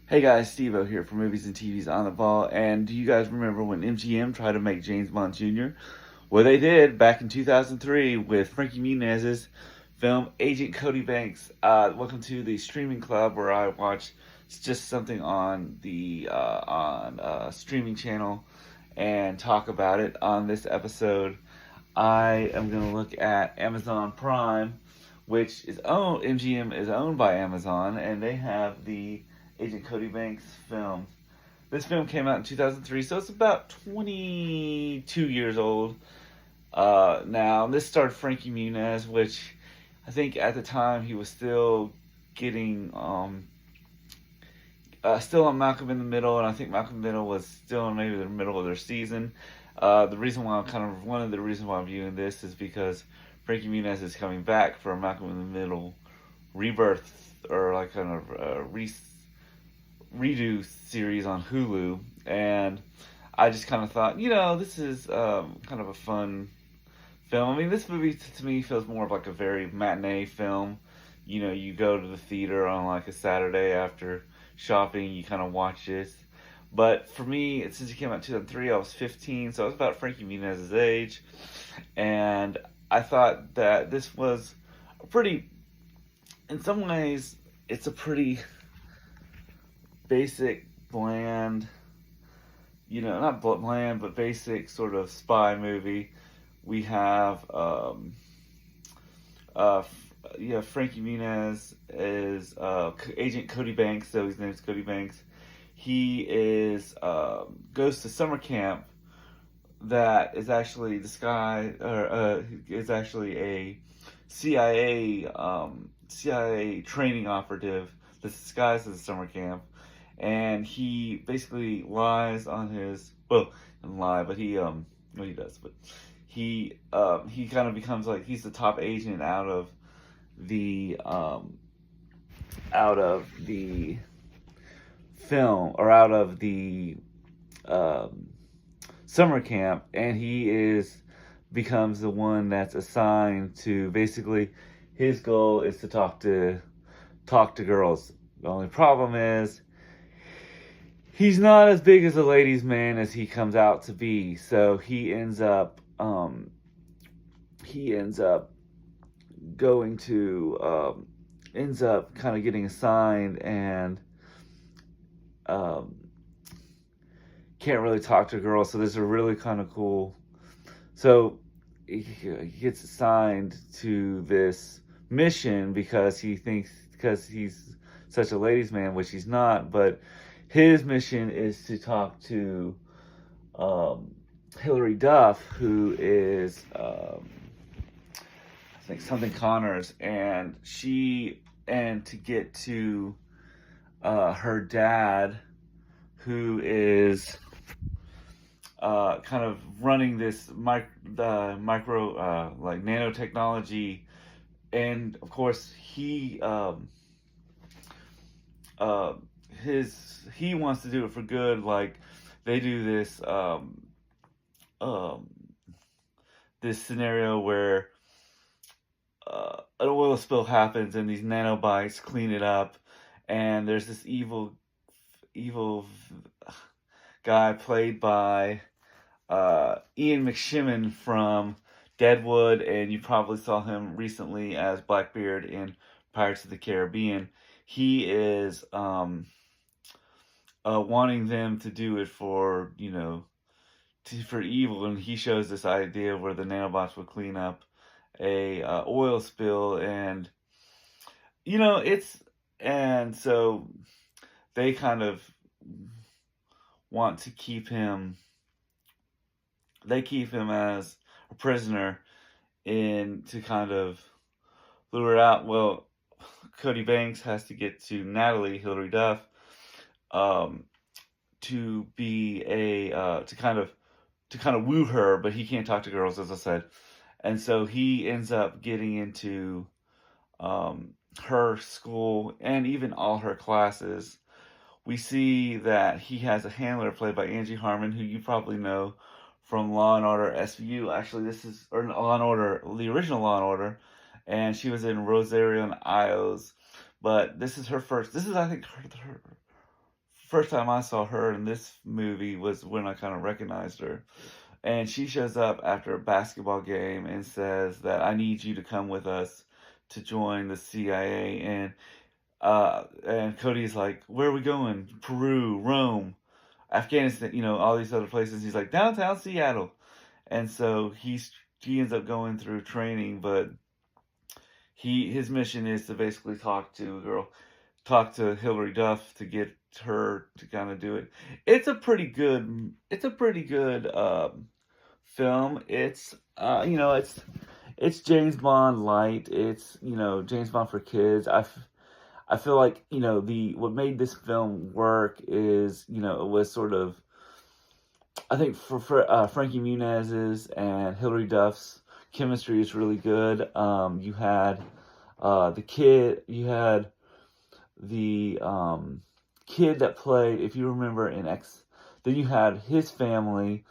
Hey guys, Steve-O here for Movies and TVs on the Ball. And do you guys remember when MGM tried to make James Bond Jr.? Well, they did back in 2003 with Frankie Muniz's film Agent Cody Banks. Welcome to the streaming club where I watch just something on the streaming channel and talk about it. On this episode, I am going to look at Amazon Prime, which is owned. MGM is owned by Amazon, and they have the Agent Cody Banks film. This film came out in 2003, so it's about 22 years old now. This starred Frankie Muniz, which I think at the time he was still getting, still on Malcolm in the Middle, and I think Malcolm in the Middle was still in maybe the middle of their season. The reason why one of the reasons why I'm viewing this is because Frankie Muniz is coming back for a Malcolm in the Middle rebirth, or like kind of redo series on Hulu, and I just kind of thought, this is kind of a fun film. I mean, this movie to me feels more of like a very matinee film. You go to the theater on like a Saturday after shopping, you kind of watch this. But for me, since it came out in 2003, I was 15, so I was about Frankie Muniz's age, and I thought that this was a pretty, in some ways, it's a pretty basic, bland, not bland, but basic sort of spy movie. We have, Frankie Muniz is Agent Cody Banks, so his name is Cody Banks. He is goes to summer camp that is actually is actually a CIA training operative that's disguised as a summer camp, and he basically lies on his doesn't lie, but he he does, but he kind of becomes like he's the top agent out of the film, or out of the summer camp, and becomes the one that's assigned to, basically his goal is to talk to girls. The only problem is he's not as big as a ladies' man as he comes out to be. So he ends up going to ends up kind of getting assigned, and can't really talk to girls. So there's a really kind of cool. So he gets assigned to this mission because he's such a ladies' man, which he's not. But his mission is to talk to Hilary Duff, who is I think something Connors, and to get to her dad, who is kind of running this micro like nanotechnology, and of course he wants to do it for good. Like, they do this this scenario where an oil spill happens and these nanobots clean it up, and there's this evil guy played by Ian McShimmin from Deadwood, and you probably saw him recently as Blackbeard in Pirates of the Caribbean. He is wanting them to do it for for evil, and he shows this idea where the nanobots would clean up a oil spill, and so they kind of want to keep him. They keep him as a prisoner to kind of lure out. Well, Cody Banks has to get to Natalie, Hilary Duff, to be to kind of woo her, but he can't talk to girls, as I said, and so he ends up getting into her school and even all her classes. We see that he has a handler played by Angie Harmon, who you probably know from Law and Order SVU. Actually, Law and Order, the original Law and Order, and she was in Rosario and Isles. But this is her first. This is, I think, first time I saw her in this movie was when I kind of recognized her. And she shows up after a basketball game and says that I need you to come with us to join the CIA. And Cody's like, where are we going? Peru, Rome, Afghanistan, all these other places. He's like, downtown Seattle. And so he ends up going through training, but his mission is to basically talk to Hillary Duff to get her to kind of do it. It's a pretty good film. It's James Bond light. It's James Bond for kids. I feel like the what made this film work is it was sort of, I think for Frankie Muniz's and Hillary Duff's chemistry is really good. You had the kid that played, if you remember in X, then you had his family,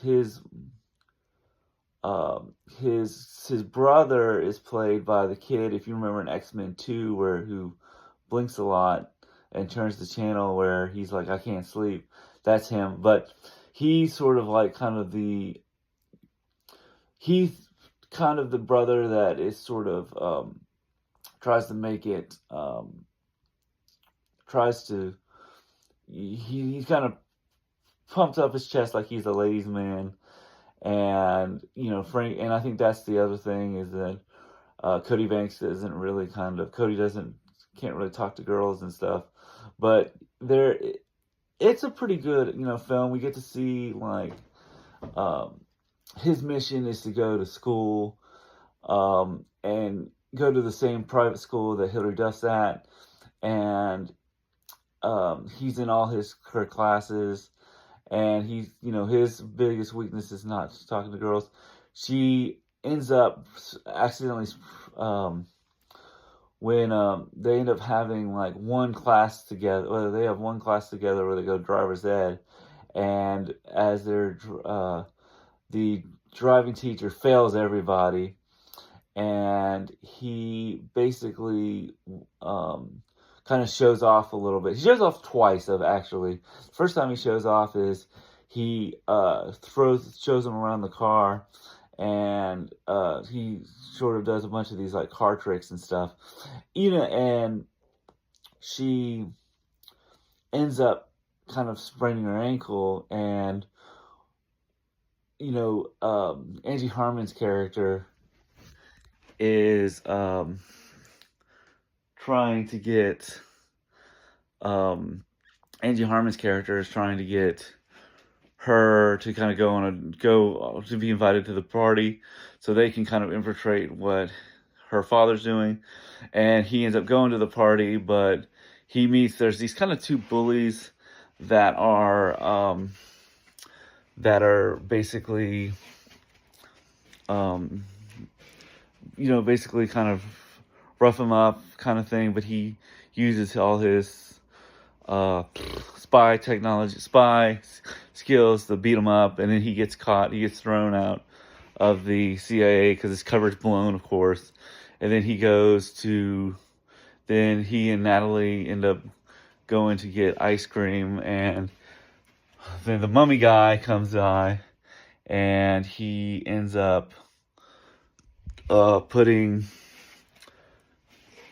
his brother is played by the kid, if you remember in X-Men 2, who blinks a lot and turns the channel where he's like, I can't sleep. That's him. But he's sort of like he's kind of the brother that is sort of, tries to make it, he's kind of pumped up his chest like he's a ladies' man. And, Frank, and I think that's the other thing is that, Cody Banks can't really talk to girls and stuff. But it's a pretty good, film. We get to see, his mission is to go to school, and go to the same private school that Hillary Duff's at. And, he's in all her classes. And he's, his biggest weakness is not talking to girls. She ends up accidentally, when they end up having one class together, or they have one class together where they go driver's ed, and as the driving teacher fails everybody, and he basically kind of shows off a little bit. He shows off twice, actually. First time he shows off is he shows them around the car, and he sort of does a bunch of these car tricks and stuff. And she ends up kind of spraining her ankle, and Angie Harmon's character is trying to get Angie Harmon's character is trying to get her to kind of go to be invited to the party so they can kind of infiltrate what her father's doing. And he ends up going to the party, but there's these kind of two bullies that are basically basically kind of rough him up kind of thing, but he uses all his spy skills to beat him up, and then he gets caught. He gets thrown out of the CIA because his cover's blown, of course. And then then he and Natalie end up going to get ice cream, and then the mummy guy comes by, and he ends up the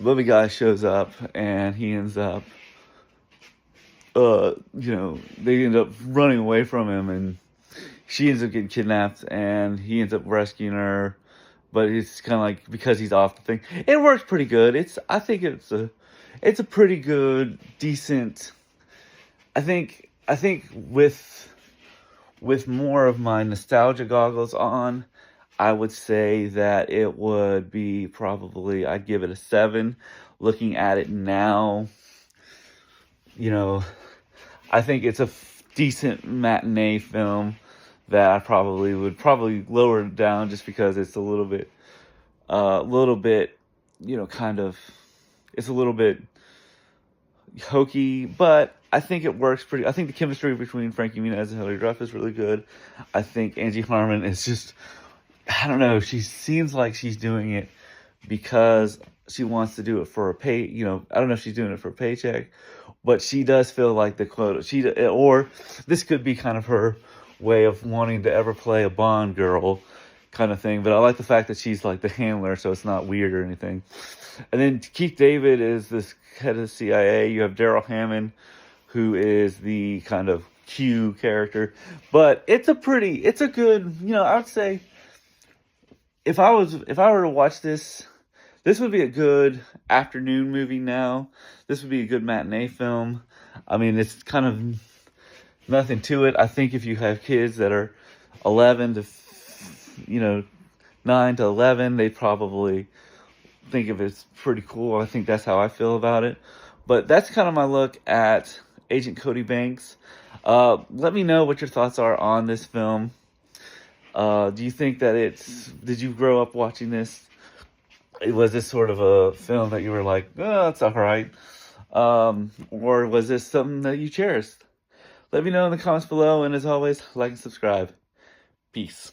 mummy guy shows up, and he ends up they end up running away from him, and she ends up getting kidnapped, and he ends up rescuing her. But it's kind of like, because he's off the thing, it works pretty good. I think it's a pretty good, decent. I think with more of my nostalgia goggles on, I would say that it would be probably, I'd give it a 7. Looking at it now, I think it's a decent matinee film that I would lower it down just because it's a little bit, it's a little bit hokey, but I think it works pretty. I think the chemistry between Frankie Muniz and Hillary Duff is really good. I think Angie Harmon is just, I don't know, she seems like she's doing it because she wants to do it for a pay. You know, I don't know if she's doing it for a paycheck, but she does feel like the quote. Or this could be kind of her way of wanting to ever play a Bond girl kind of thing. But I like the fact that she's like the handler, so it's not weird or anything. And then Keith David is this head of the CIA. You have Daryl Hammond, who is the kind of Q character. But it's a good, you know, I would say if I were to watch this, this would be a good afternoon movie now. This would be a good matinee film. I mean, it's kind of nothing to it. I think if you have kids that are 11 to, 9 to 11, they probably think of it as pretty cool. I think that's how I feel about it. But that's kind of my look at Agent Cody Banks. Let me know what your thoughts are on this film. Do you think that did you grow up watching this? Was this sort of a film that you were like, oh, that's all right? Or was this something that you cherished? Let me know in the comments below, and as always, like and subscribe. Peace.